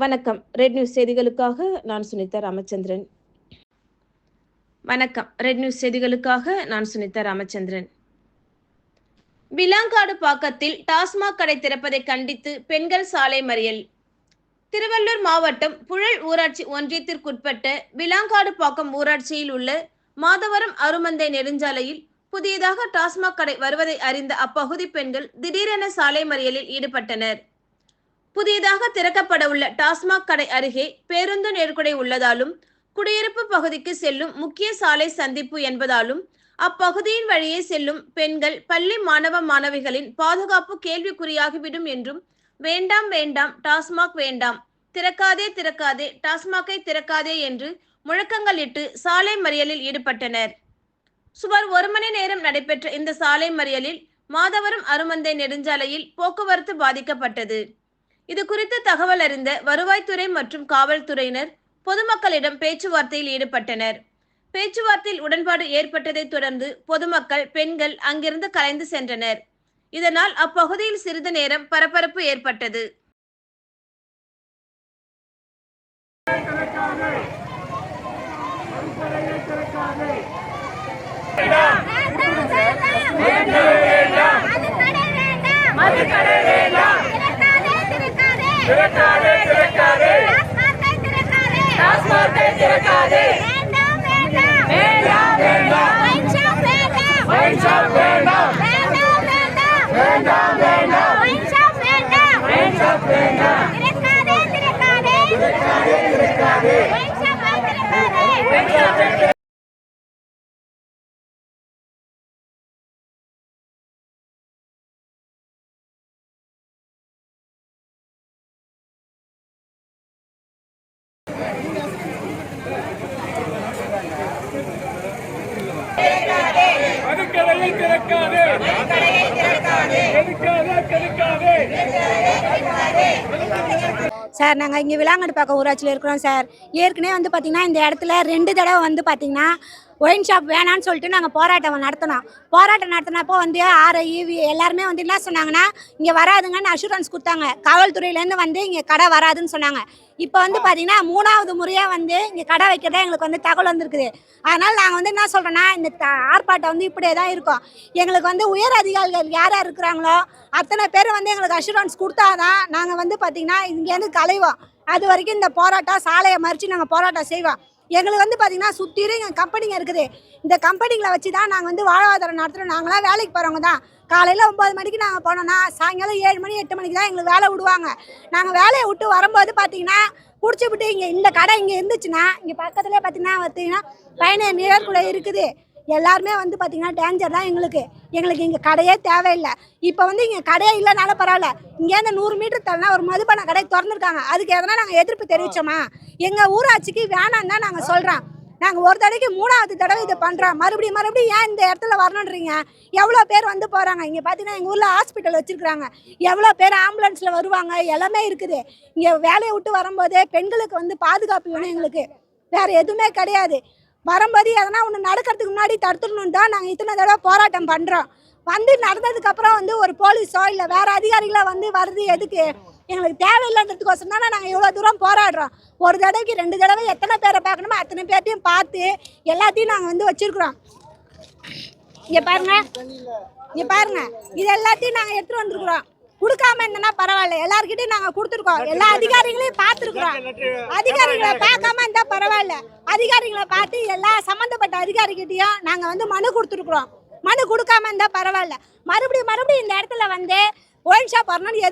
வணக்கம். Red news செய்திகளுக்காக நான் சுனிதா ராமச்சந்திரன். விலாங்காடு பாக்கத்தில் டாஸ்மாக் கடை திறப்பதை கண்டித்து பெண்கள் சாலை மறியல். திருவள்ளூர் மாவட்டம் புழல் ஊராட்சி ஒன்றியத்திற்குட்பட்ட விலாங்காடு பாக்கம் ஊராட்சியில் உள்ள மாதவரம் அருமந்தை நெடுஞ்சாலையில் புதியதாக டாஸ்மாக் கடை வருவதை அறிந்த அப்பகுதி பெண்கள் திடீரென சாலை மறியலில் ஈடுபட்டனர். புதியதாக திறக்கப்பட உள்ள டாஸ்மாக் கடை அருகே பேருந்து நெருக்கடி உள்ளதாலும் குடியிருப்பு பகுதிக்கு செல்லும் முக்கிய சாலை சந்திப்பு என்பதாலும் அப்பகுதியின் வழியே செல்லும் பெண்கள் பள்ளி மாணவ மாணவிகளின் பாதுகாப்பு கேள்விக்குறியாகிவிடும் என்றும் வேண்டாம் வேண்டாம் டாஸ்மாக் வேண்டாம், திறக்காதே திறக்காதே டாஸ்மாக்கை திறக்காதே என்று முழக்கங்களிட்டு சாலை மறியலில் ஈடுபட்டனர். சுமார் 1 மணி நேரம் நடைபெற்ற இந்த சாலை மறியலில் மாதவரம் அருமந்தை நெடுஞ்சாலையில் போக்குவரத்து பாதிக்கப்பட்டது. இது குறித்து தகவல் அறிந்த வருவாய்த்துறை மற்றும் காவல்துறையினர் பொதுமக்களிடம் பேச்சுவார்த்தையில் ஈடுபட்டனர். பேச்சுவார்த்தையில் உடன்பாடு ஏற்பட்டதை தொடர்ந்து பொதுமக்கள், பெண்கள் அங்கிருந்து கலைந்து சென்றனர். இதனால் அப்பகுதியில் சிறிது நேரம் பரபரப்பு ஏற்பட்டது. சார், நாங்கள் இங்கே விலாங்காடு பாக்கம் ஊராட்சியில் இருக்கிறோம் சார். ஏற்கனவே வந்து பார்த்திங்கன்னா இந்த இடத்துல 2 தடவை வந்து பார்த்திங்கன்னா ஒயின் ஷாப் வேணான்னு சொல்லிட்டு நாங்கள் போராட்டம் நடத்தினப்போ வந்து RIV எல்லாருமே வந்து என்ன சொன்னாங்கன்னா, இங்கே வராதுங்கன்னு அஷூரன்ஸ் கொடுத்தாங்க. காவல்துறையிலேருந்து வந்து இங்கே கடை வராதுன்னு சொன்னாங்க. இப்போ வந்து பார்த்திங்கன்னா 3வது முறையாக வந்து இங்கே கடை வைக்கிறதா எங்களுக்கு வந்து தகவல் வந்துருக்குது. அதனால் நாங்கள் வந்து என்ன சொல்கிறோன்னா, இந்த ஆர்ப்பாட்டம் வந்து இப்படியே தான் இருக்கும். எங்களுக்கு வந்து உயர் அதிகாரிகள் யார் யார் இருக்கிறாங்களோ அத்தனை பேர் வந்து எங்களுக்கு அஷூரன்ஸ் கொடுத்தாதான் நாங்கள் வந்து பார்த்திங்கன்னா இங்கேருந்து கலைவோம். அது வரைக்கும் இந்த போராட்டம் சாலையை மறித்து நாங்கள் போராட்டம் செய்வோம். எங்களுக்கு வந்து பார்த்திங்கன்னா சுற்றிலும் எங்கள் கம்பெனிங்க இருக்குது. இந்த கம்பெனிங்களை வச்சு தான் நாங்கள் வந்து வாழ்வாதாரம் நடத்துகிறோம். நாங்களாம் வேலைக்கு போகிறவங்க தான். காலையில் 9 மணிக்கு நாங்கள் போனோன்னா சாயங்காலம் 7 மணி 8 மணிக்கு தான் எங்களுக்கு வேலை விடுவாங்க. நாங்கள் வேலையை விட்டு வரும்போது பார்த்திங்கன்னா குடிச்சுவிட்டு இங்கே இந்த கடை இங்கே இருந்துச்சுன்னா இங்கே பக்கத்துலேயே பார்த்திங்கன்னா பயணியர் நிழற்குடை இருக்குது. எல்லாருமே வந்து பார்த்திங்கன்னா டேஞ்சர் தான் எங்களுக்கு இங்கே கடையே தேவையில்லை. இப்போ வந்து இங்கே கடையே இல்லைனாலும் பரவாயில்ல, இங்கேருந்து 100 மீட்டர் தள்ளனா ஒரு மதுபான கடை திறந்துருக்காங்க. அதுக்கு எதனா நாங்கள் எதிர்ப்பு தெரிவித்தோமா? எங்கள் ஊராட்சிக்கு வேணான்னு தான் நாங்கள் சொல்கிறோம். நாங்கள் ஒரு தடவைக்கு 3வது தடவை இதை பண்ணுறோம். மறுபடியும் ஏன் இந்த இடத்துல வரணுன்றீங்க? எவ்வளோ பேர் வந்து போகிறாங்க. இங்கே பார்த்தீங்கன்னா எங்கள் ஊரில் ஹாஸ்பிட்டல் வச்சுருக்குறாங்க. எவ்வளோ பேர் ஆம்புலன்ஸில் வருவாங்க, எல்லாமே இருக்குது. இங்கே வேலையை விட்டு வரும்போதே பெண்களுக்கு வந்து பாதுகாப்பு வேணும். எங்களுக்கு வேறு எதுவுமே கிடையாது. வரும்போது எதனா ஒன்று நடக்கிறதுக்கு முன்னாடி தடுத்துடணும் தான் நாங்கள் இத்தனை தடவை போராட்டம் பண்ணுறோம். வந்து நடந்ததுக்கப்புறம் வந்து ஒரு போலீஸோ இல்லை வேறு அதிகாரிகளோ வந்து வருது எதுக்கு? எங்களுக்கு தேவையில்லைன்றதுக்கோசம் தானே நாங்கள் இவ்வளோ தூரம் போராடுறோம். ஒரு தடவைக்கு 2 தடவை எத்தனை பேரை பார்க்கணுமோ அத்தனை பேர்ட்டையும் பார்த்து எல்லாத்தையும் நாங்கள் வந்து வச்சுருக்குறோம். இங்கே பாருங்கள் இது எல்லாத்தையும் நாங்கள் எடுத்துகிட்டு வந்துருக்குறோம். கொடுக்காம இருந்தனா பரவாயில்ல, எல்லாருக்கிட்டையும் நாங்கள் கொடுத்துருக்கோம். எல்லா அதிகாரிகளையும் பார்த்துருக்குறோம். அதிகாரிகளை பார்க்காம இருந்தால் பரவாயில்ல, அதிகாரிகளை பார்த்து எல்லா சம்மந்தப்பட்ட அதிகாரிகிட்டையும் நாங்கள் வந்து மனு கொடுத்துருக்குறோம். மனு கொடுக்காம இருந்தால் பரவாயில்ல. மறுபடியும் இந்த இடத்துல வந்து ஒயின் ஷாப் வரணும்னு